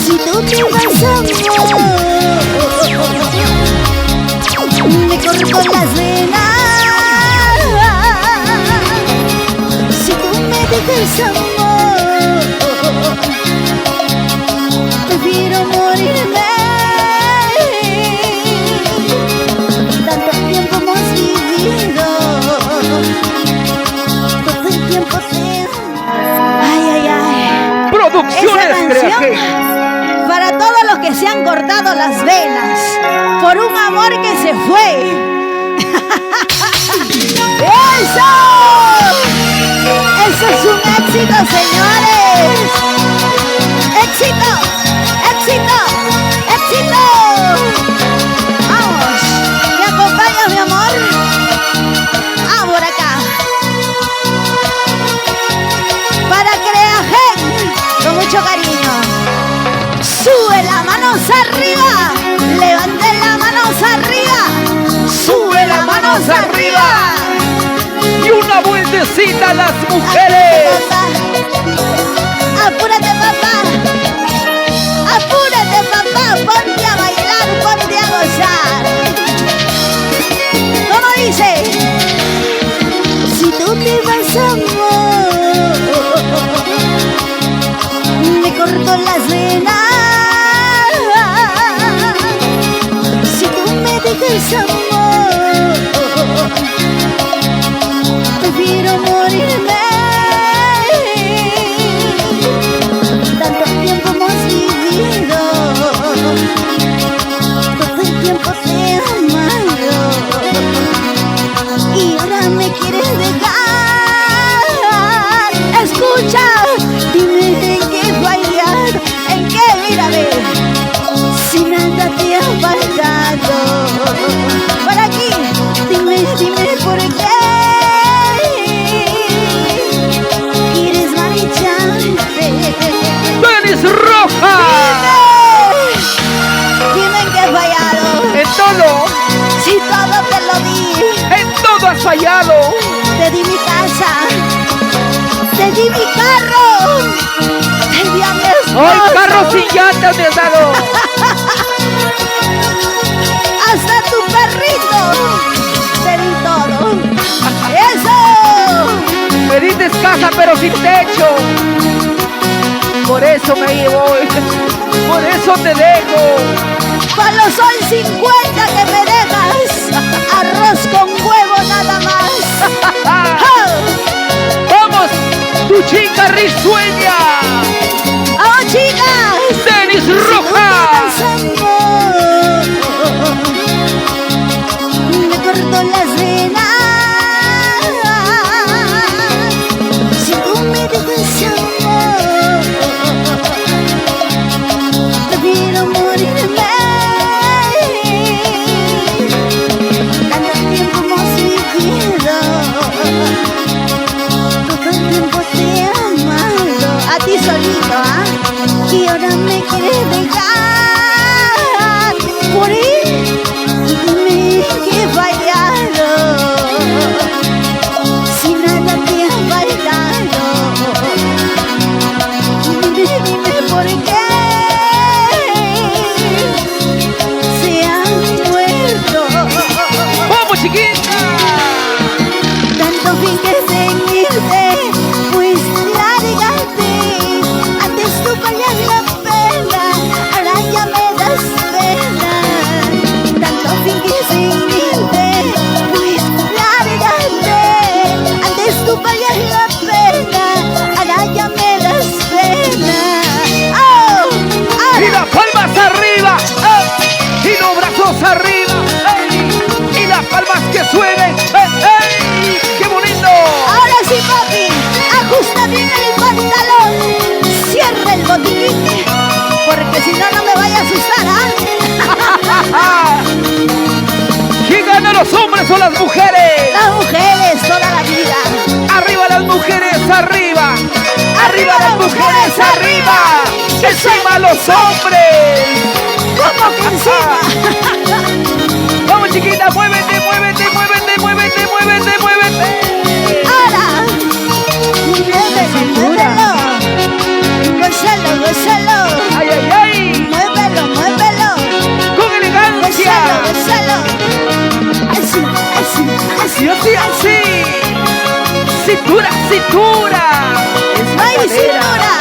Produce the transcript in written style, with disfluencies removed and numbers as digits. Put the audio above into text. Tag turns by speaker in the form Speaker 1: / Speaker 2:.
Speaker 1: Si tú me das amor, me corto las venas. Si tú me dejas amor, prefiero morirme. Tanto tiempo hemos vivido, todo el tiempo te... Ay, ay, ay.
Speaker 2: Producciones Creaje.
Speaker 1: Para todos los que se han cortado las venas por un amor que se fue. ¡Eso! ¡Eso es un éxito, señores! ¡Éxito! ¡Éxito! ¡Éxito! ¡Vamos! ¿Me acompañas, mi amor? ¡Ah, por acá! Para Creagen, con mucho cariño. Sube las manos arriba, levante las manos arriba, sube las manos arriba.
Speaker 2: Y una vueltecita a las mujeres.
Speaker 1: Apúrate, papá. Apúrate, papá. Ponte a bailar, ponte a gozar. ¿Cómo dice? Si tú te vas, amor, me corto las venas. Si tú me dejas amor, prefiero morirme. Tanto tiempo hemos vivido, todo el tiempo te he amado, y ahora me quieres dejar. Escucha, dime en qué fallar, en qué, mírame, si nada te ha faltado. Por aquí, dime por qué quieres marcharte.
Speaker 2: ¡Denis Roja!
Speaker 1: Dime en qué he fallado.
Speaker 2: En todo,
Speaker 1: Si todo te lo di,
Speaker 2: en todo has fallado.
Speaker 1: te di mi casa, te di mi carro, te di a mi esposo.
Speaker 2: ¡Ay, carro sin llantas me has dado!
Speaker 1: Hasta tu perrito, te di todo. ¡Eso!
Speaker 2: Me diste casa pero sin techo. Por eso me voy. Por eso te dejo.
Speaker 1: Cuando son 50 que me dejas, arroz con huevo nada más.
Speaker 2: ¡Vamos! ¡Tu chica risueña!
Speaker 1: ¡Vamos, chicas!
Speaker 2: ¡Denis Roja!
Speaker 1: Me corto las venas. Si tú me dejas amor, prefiero morirme. Tanto tiempo hemos vivido, todo el tiempo te he amado. A ti solito, ¿ah? Y ahora me quieres dejar morir. Dime que he fallado, si nada te ha faltado. Dime por qué se han muerto.
Speaker 2: ¡Vamos, chiquita!
Speaker 1: Tanto fin que seguirte, pues lárgate. Antes tú valías la pena, ahora ya me das pena. Tanto fin que seguirte, pues lárgate. Antes tú valías la pena, ahora ya me das pena. ¡Oh!
Speaker 2: ¡Y las palmas arriba! ¡Eh! ¡Y los brazos arriba! ¡Eh! ¡Y las palmas que suenen! ¡Eh! ¡Eh! ¡Qué bonito!
Speaker 1: Ahora sí, papi, ajusta bien el pantalón, cierra el botiquín, porque si no, no me vaya a asustar, ¿ah?
Speaker 2: ¿Quién gana, los hombres o las mujeres?
Speaker 1: Las mujeres toda la vida.
Speaker 2: ¡Arriba las mujeres, arriba! ¡Arriba las mujeres, arriba! ¡Encima los hombres!
Speaker 1: ¿Cómo que encima?
Speaker 2: ¡Vamos, chiquita! ¡Muévete, muévete, muévete, muévete, muévete, muévete!
Speaker 1: Ahora, muévelo, gózalo, gózalo.
Speaker 2: ¡Ay, ay, ay! cintura, cintura.
Speaker 1: No hay cintura.